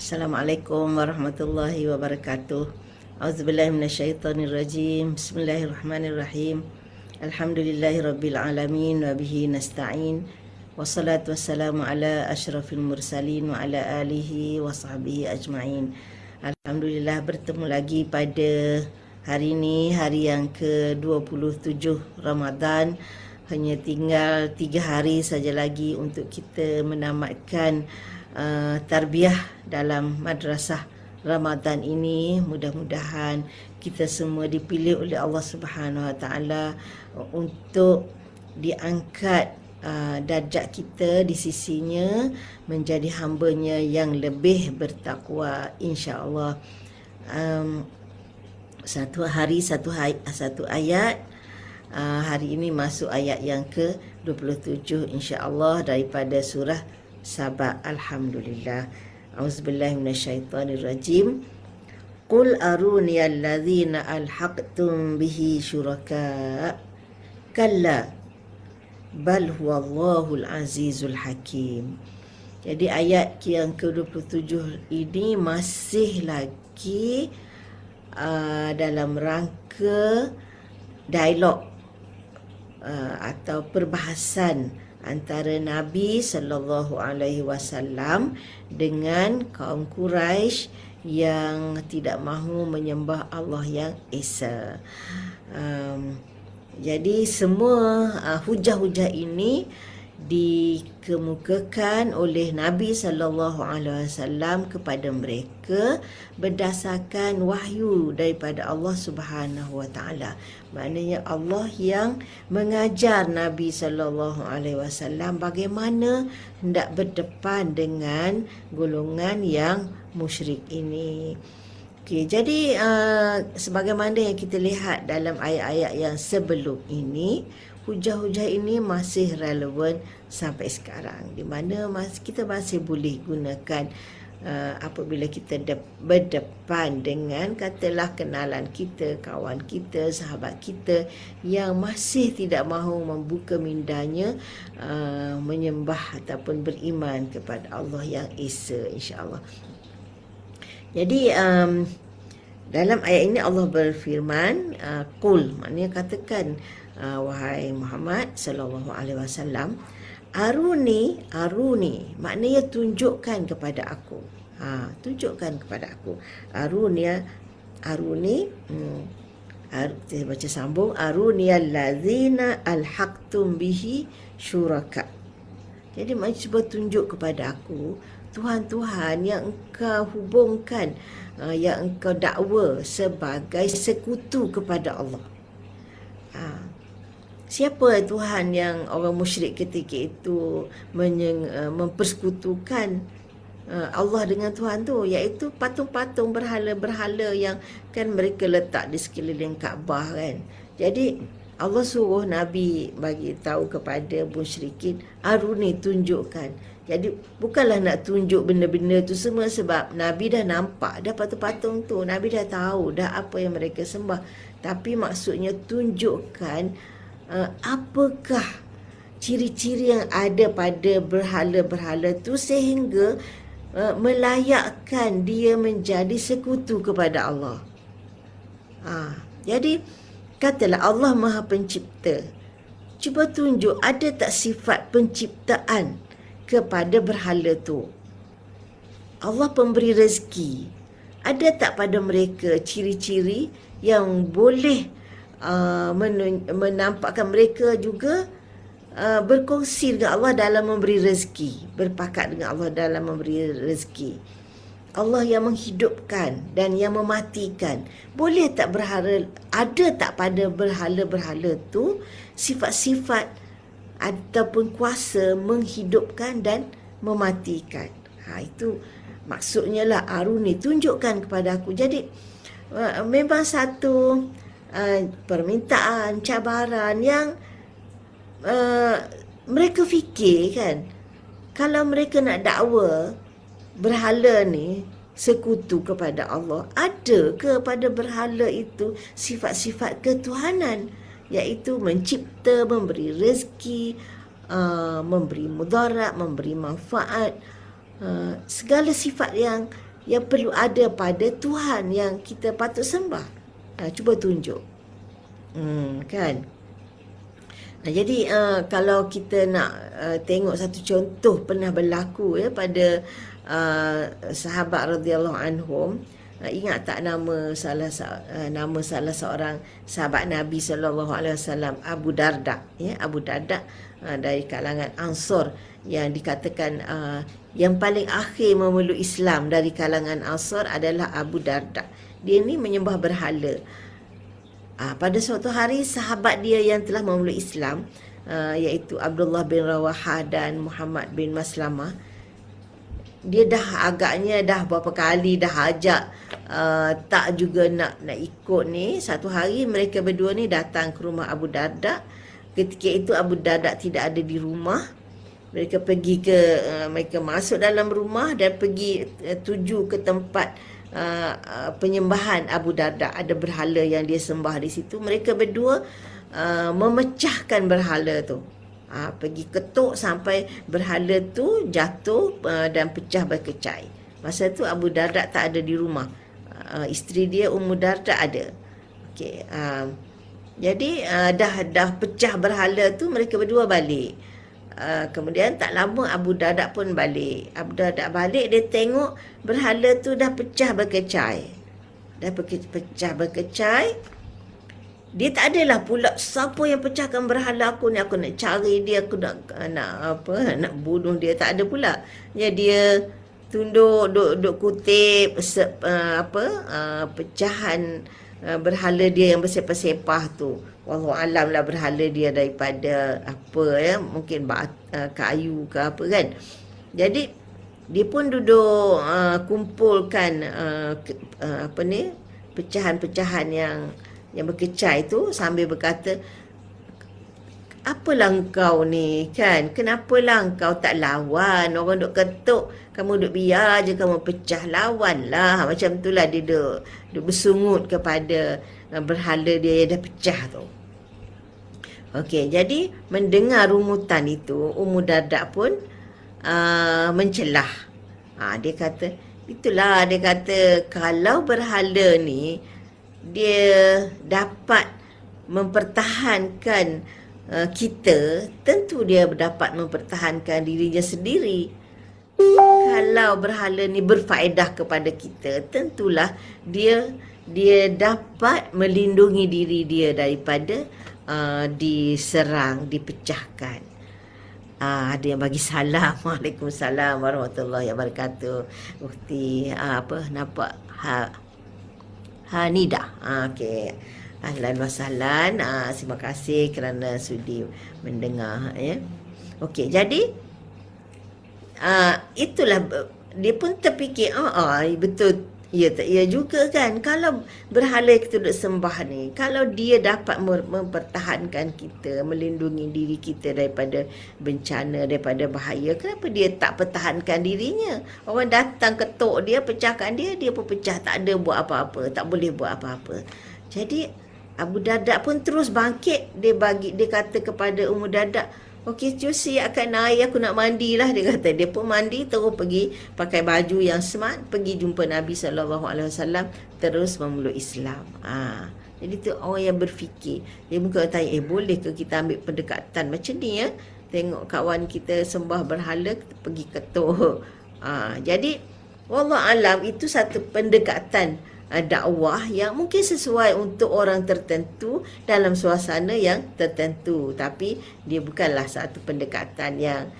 Assalamualaikum warahmatullahi wabarakatuh. Auzubillahi minasyaitonirrajim. Bismillahirrahmanirrahim. Alhamdulillahirabbil alamin wa bihi nasta'in. Wassalatu wassalamu ala asyrafil mursalin wa ala alihi wa sahbihi ajma'in. Alhamdulillah bertemu lagi pada hari ini, hari yang ke-27 Ramadan. Hanya tinggal 3 hari saja lagi untuk kita menamatkan tarbiyah dalam madrasah Ramadan ini. Mudah-mudahan kita semua dipilih oleh Allah Subhanahu Wa Taala untuk diangkat darjat kita di sisinya menjadi hamba-Nya yang lebih bertakwa, insya-Allah. Satu hari satu ayat. Hari ini masuk ayat yang ke-27 insya-Allah daripada surah Saba. Alhamdulillah. Auzubillahi minasyaitonirrajim. Qul aruni allazina alhaqtum bihi syuraka. Kalla bal huwallahul azizul hakim. Jadi ayat yang ke-27 ini masih lagi dalam rangka dialog atau perbahasan antara Nabi sallallahu alaihi wasallam dengan kaum Quraisy yang tidak mahu menyembah Allah yang Esa. Jadi semua hujah-hujah ini dikemukakan oleh Nabi sallallahu alaihi wasallam kepada mereka berdasarkan wahyu daripada Allah Subhanahu wa taala. Maknanya Allah yang mengajar Nabi sallallahu alaihi wasallam bagaimana hendak berdepan dengan golongan yang musyrik ini. Okey, jadi sebagaimana yang kita lihat dalam ayat-ayat yang sebelum ini, hujah-hujah ini masih relevan sampai sekarang, di mana kita masih boleh gunakan apabila kita berdepan dengan katalah kenalan kita, kawan kita, sahabat kita yang masih tidak mahu membuka mindanya menyembah ataupun beriman kepada Allah yang Esa, insya-Allah. Jadi dalam ayat ini Allah berfirman, qul, maknanya katakan, wahai Muhammad sallallahu alaihi wasallam, aruni, maknanya tunjukkan kepada aku. Tunjukkan kepada aku. Aruni, kita baca sambung, aruni allazina alhaqtum bihi syuraka. Jadi maknanya cuba tunjuk kepada aku Tuhan-Tuhan yang engkau hubungkan, yang engkau dakwa sebagai sekutu kepada Allah. Siapa Tuhan yang orang musyrik ketika itu mempersekutukan Allah dengan Tuhan tu? Iaitu patung-patung berhala-berhala yang kan mereka letak di sekeliling Kaabah kan. Jadi Allah suruh Nabi bagi tahu kepada musyrikin, aruni, tunjukkan. Jadi bukanlah nak tunjuk benda-benda tu semua, sebab Nabi dah nampak dah patung-patung tu, Nabi dah tahu dah apa yang mereka sembah. Tapi maksudnya tunjukkan apakah ciri-ciri yang ada pada berhala-berhala tu sehingga melayakkan dia menjadi sekutu kepada Allah. Jadi katalah Allah Maha Pencipta. Cuba tunjuk ada tak sifat penciptaan kepada berhala tu. Allah pemberi rezeki. Ada tak pada mereka ciri-ciri yang boleh menampakkan mereka juga berkongsi dengan Allah dalam memberi rezeki, berpakat dengan Allah dalam memberi rezeki. Allah yang menghidupkan dan yang mematikan. Boleh tak ada tak pada berhala-berhala tu sifat-sifat ataupun kuasa menghidupkan dan mematikan? Itu maksudnya lah aruni, tunjukkan kepada aku. Jadi memang satu permintaan, cabaran yang mereka fikir kan, kalau mereka nak dakwa berhala ni sekutu kepada Allah, ada ke pada berhala itu sifat-sifat ketuhanan, iaitu mencipta, memberi rezeki, memberi mudarat, memberi manfaat, segala sifat yang yang perlu ada pada Tuhan yang kita patut sembah. Cuba tunjuk. Kan? Jadi kalau kita nak tengok satu contoh pernah berlaku pada sahabat radhiyallahu anhum, ingat tak nama salah seorang sahabat Nabi SAW, Abu Darda, Abu Darda dari kalangan Ansar, yang dikatakan yang paling akhir memeluk Islam dari kalangan Ansar adalah Abu Darda. Dia ni menyembah berhala. Pada suatu hari, sahabat dia yang telah memeluk Islam, iaitu Abdullah bin Rawahah dan Muhammad bin Maslamah, dia agaknya berapa kali ajak, tak juga nak ikut ni. Satu hari mereka berdua ni datang ke rumah Abu Darda. Ketika itu Abu Darda tidak ada di rumah. Mereka masuk dalam rumah dan pergi tuju ke tempat penyembahan Abu Darda. Ada berhala yang dia sembah di situ. Mereka berdua memecahkan berhala tu. Pergi ketuk sampai berhala tu jatuh dan pecah berkecai. Masa tu Abu Darda tak ada di rumah. Isteri dia Ummu Darda ada. Okey. Jadi dah pecah berhala tu, mereka berdua balik. Kemudian tak lama Abu Darda pun balik. Abu Darda balik, dia tengok berhala tu dah pecah berkecai. Pecah berkecai. Dia tak adalah pula siapa yang pecahkan berhala aku ni, aku nak cari dia, aku nak bunuh dia, tak ada pula. Dia tunduk duk kutip pecahan berhala dia yang bersepah-sepah tu. Wallahu alam lah berhala dia daripada mungkin kayu ke apa kan. Jadi dia pun duduk kumpulkan pecahan-pecahan yang berkecai tu sambil berkata, apalah engkau ni kan, kenapalah engkau tak lawan, orang duk ketuk, kamu duk biar je, kamu pecah, lawan lah. Macam itulah dia duk bersungut kepada berhala dia yang dah pecah tu. Okey, jadi mendengar rungutan itu, Ummu Darda pun mencelah. Dia kata, kalau berhala ni dia dapat mempertahankan kita, tentu dia dapat mempertahankan dirinya sendiri. Kalau berhala ni berfaedah kepada kita, tentulah dia dapat melindungi diri dia daripada diserang, dipecahkan. Ada yang bagi salam. Waalaikumsalam warahmatullahi wabarakatuh. Ukti nampak Nida. Okey. Ahlan wa sahlan. Terima kasih kerana sudi mendengar Okey, jadi itulah dia pun terfikir, betul. Ya juga kan, kalau berhala kita duk sembah ni, kalau dia dapat mempertahankan kita, melindungi diri kita daripada bencana, daripada bahaya, kenapa dia tak pertahankan dirinya? Orang datang ketuk dia, pecahkan dia pun pecah, tak ada buat apa-apa, tak boleh buat apa-apa. Jadi Abu Darda pun terus bangkit. Dia kata kepada Ummu Darda, okey, cuci akan air, aku nak mandilah. Dia kata, dia pun mandi, terus pergi pakai baju yang smart, pergi jumpa Nabi SAW, terus memeluk Islam. Jadi tu orang yang berfikir. Dia mungkin tanya, boleh ke kita ambil pendekatan macam ni tengok kawan kita sembah berhala, kita pergi ketuk. Jadi wallahu alam, itu satu pendekatan dakwah yang mungkin sesuai untuk orang tertentu dalam suasana yang tertentu, tapi dia bukanlah satu pendekatan yang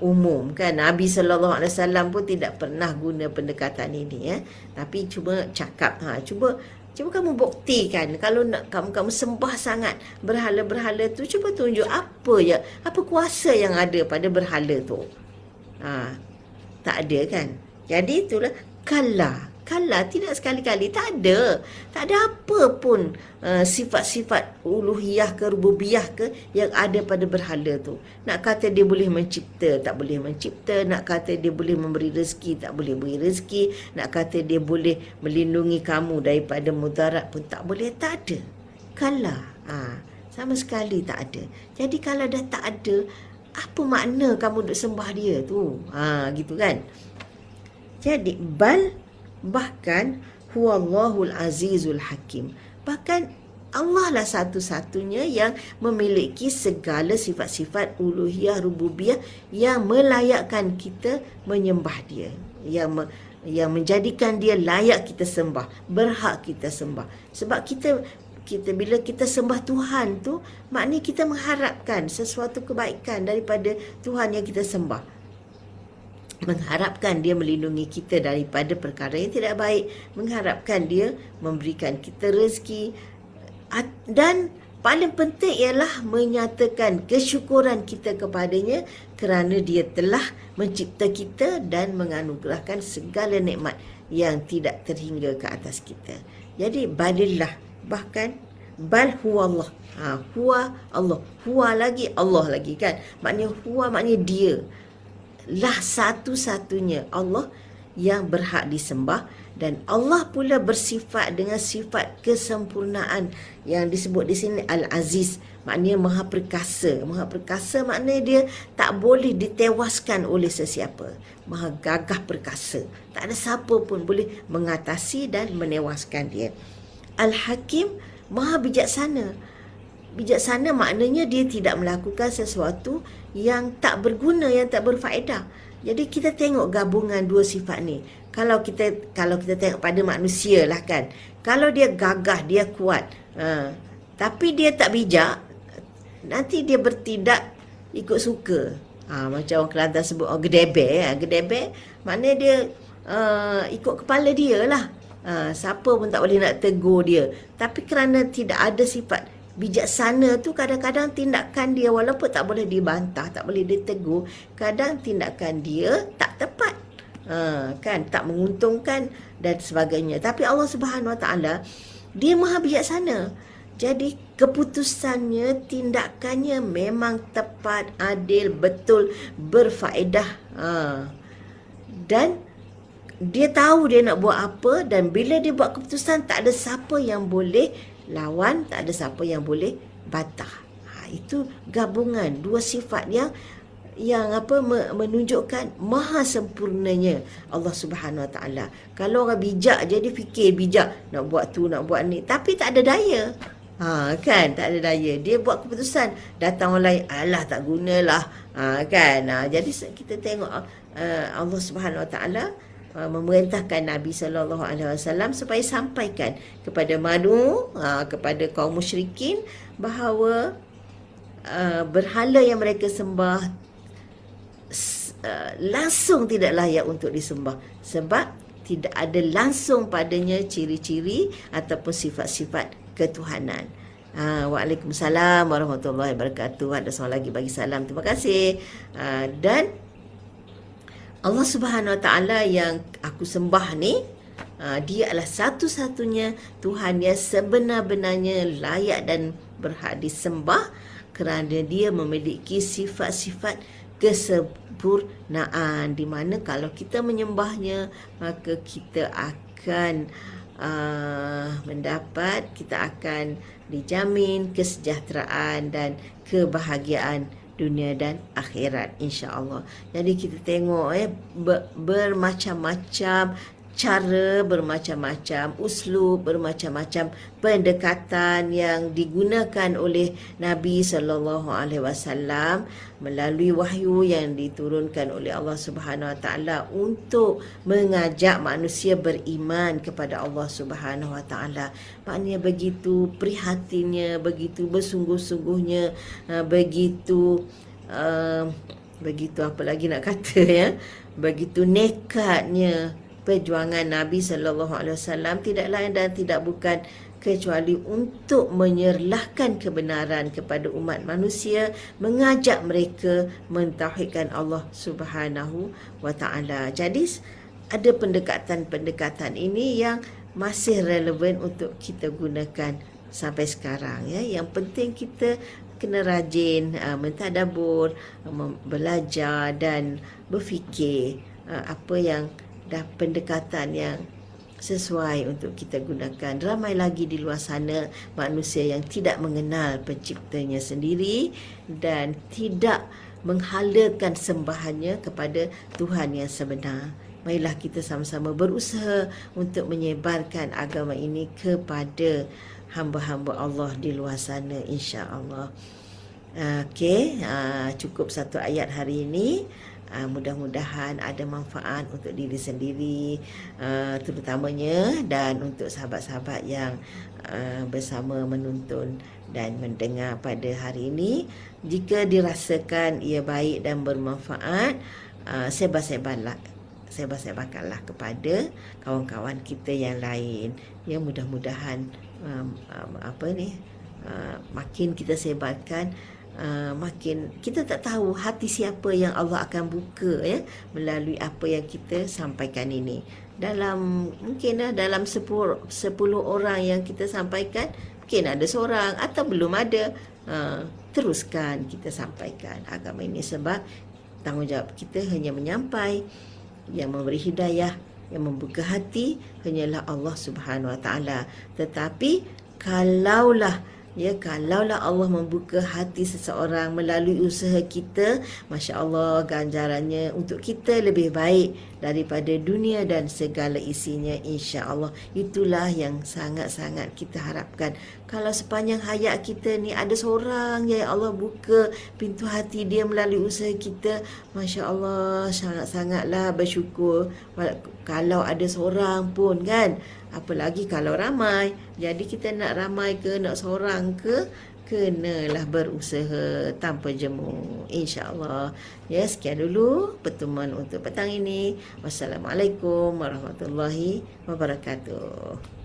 umum kan. Nabi SAW pun tidak pernah guna pendekatan ini tapi cuma cakap, cuba kamu buktikan. Kalau nak kamu sembah sangat berhala-berhala tu, cuba tunjuk apa kuasa yang ada pada berhala tu. Tak ada kan. Jadi itulah kala tidak sekali-kali, tak ada apa pun sifat-sifat uluhiyah ke rububiyah ke yang ada pada berhala tu. Nak kata dia boleh mencipta, tak boleh mencipta. Nak kata dia boleh memberi rezeki, tak boleh beri rezeki. Nak kata dia boleh melindungi kamu daripada mudarat pun tak boleh, tak ada. Kala sama sekali tak ada. Jadi kalau dah tak ada, apa makna kamu duk sembah dia tu? Gitu kan. Jadi Bahkan huwallahul azizul hakim. Bahkan Allah lah satu-satunya yang memiliki segala sifat-sifat uluhiyah rububiyah yang melayakkan kita menyembah dia, yang menjadikan dia layak kita sembah, berhak kita sembah. Sebab kita bila kita sembah Tuhan tu, maknanya kita mengharapkan sesuatu kebaikan daripada Tuhan yang kita sembah. Mengharapkan dia melindungi kita daripada perkara yang tidak baik, mengharapkan dia memberikan kita rezeki, dan paling penting ialah menyatakan kesyukuran kita kepadanya kerana dia telah mencipta kita dan menganugerahkan segala nikmat yang tidak terhingga ke atas kita. Jadi balillah, bahkan bal huwa Allah. Huwa Allah, huwa lagi Allah lagi kan. Maknanya huwa maknanya dia lah satu-satunya Allah yang berhak disembah, dan Allah pula bersifat dengan sifat kesempurnaan yang disebut di sini Al-Aziz, maknanya maha perkasa. Maha perkasa maknanya dia tak boleh ditewaskan oleh sesiapa. Maha gagah perkasa, tak ada siapa pun boleh mengatasi dan menewaskan dia. Al-Hakim, maha bijaksana. Bijaksana maknanya dia tidak melakukan sesuatu yang tak berguna, yang tak berfaedah. Jadi kita tengok gabungan dua sifat ni. Kalau kita tengok pada manusia lah kan, kalau dia gagah, dia kuat, tapi dia tak bijak, nanti dia bertindak ikut suka. Macam orang Kelantan sebut gedebek. Gedebek maknanya dia ikut kepala dia lah. Siapa pun tak boleh nak tegur dia. Tapi kerana tidak ada sifat bijaksana tu, kadang-kadang tindakan dia walaupun tak boleh dibantah, tak boleh ditegur, kadang tindakan dia tak tepat, kan, tak menguntungkan dan sebagainya. Tapi Allah Subhanahu Wa Taala dia maha bijaksana. Jadi keputusannya, tindakannya memang tepat, adil, betul, berfaedah. Dan dia tahu dia nak buat apa, dan bila dia buat keputusan tak ada siapa yang boleh lawan, tak ada siapa yang boleh bantah. Itu gabungan dua sifat yang menunjukkan maha sempurnanya Allah Subhanahu Wa Taala. Kalau orang bijak je, dia fikir bijak, nak buat tu, nak buat ni, tapi tak ada daya. Kan, tak ada daya. Dia buat keputusan, datang orang lain, alah tak gunalah. Kan. Jadi kita tengok Allah Subhanahu Wa Taala memerintahkan Nabi SAW supaya sampaikan kepada kepada kaum musyrikin bahawa berhala yang mereka sembah langsung tidak layak untuk disembah, sebab tidak ada langsung padanya ciri-ciri ataupun sifat-sifat ketuhanan. Waalaikumsalam warahmatullahi wabarakatuh. Ada seorang lagi bagi salam, terima kasih. Dan Allah Subhanahu Wa Taala yang aku sembah ni, dia adalah satu-satunya Tuhan yang sebenar-benarnya layak dan berhak disembah, kerana dia memiliki sifat-sifat kesempurnaan, di mana kalau kita menyembahnya, maka kita akan kita akan dijamin kesejahteraan dan kebahagiaan dunia dan akhirat, insya-Allah. Jadi kita tengok bermacam-macam cara, bermacam-macam uslub, bermacam-macam pendekatan yang digunakan oleh Nabi SAW melalui wahyu yang diturunkan oleh Allah Subhanahu Wa Taala untuk mengajak manusia beriman kepada Allah Subhanahu Wa Taala. Maknanya begitu prihatinnya, begitu bersungguh-sungguhnya, begitu apa lagi nak kata ya, begitu nekatnya perjuangan Nabi SAW, tidak lain dan tidak bukan kecuali untuk menyerlahkan kebenaran kepada umat manusia, mengajak mereka mentauhidkan Allah Subhanahu Wa Taala. Jadi ada pendekatan-pendekatan ini yang masih relevan untuk kita gunakan sampai sekarang ya. Yang penting kita kena rajin mentadabbur, belajar dan berfikir apa yang dah pendekatan yang sesuai untuk kita gunakan. Ramai lagi di luar sana manusia yang tidak mengenal penciptanya sendiri dan tidak menghalakan sembahannya kepada Tuhan yang sebenar. marilah kita sama-sama berusaha untuk menyebarkan agama ini kepada hamba-hamba Allah di luar sana, insya-Allah. Okey, cukup satu ayat hari ini. Mudah-mudahan ada manfaat untuk diri sendiri, terutamanya, dan untuk sahabat-sahabat yang bersama menonton dan mendengar pada hari ini. Jika dirasakan ia baik dan bermanfaat, sebar-sebarkanlah kepada kawan-kawan kita yang lain. Ya, mudah-mudahan makin kita sebarkan, makin kita tak tahu hati siapa yang Allah akan buka melalui apa yang kita sampaikan ini. Mungkin dalam 10 orang yang kita sampaikan, mungkin ada seorang atau belum ada. Teruskan kita sampaikan agama ini, sebab tanggungjawab kita hanya menyampai. Yang memberi hidayah, yang membuka hati hanyalah Allah Subhanahu Wa Taala. Tetapi kalaulah Allah membuka hati seseorang melalui usaha kita, Masya Allah, ganjarannya untuk kita lebih baik daripada dunia dan segala isinya, insya Allah. Itulah yang sangat-sangat kita harapkan. Kalau sepanjang hayat kita ni ada seorang yang Allah buka pintu hati dia melalui usaha kita, Masya Allah, sangat-sangatlah bersyukur. Kalau ada seorang pun kan, apalagi kalau ramai. Jadi kita nak ramai ke nak seorang ke, kenalah berusaha tanpa jemu, insya-Allah. Ya, sekian dulu pertemuan untuk petang ini. Wassalamualaikum warahmatullahi wabarakatuh.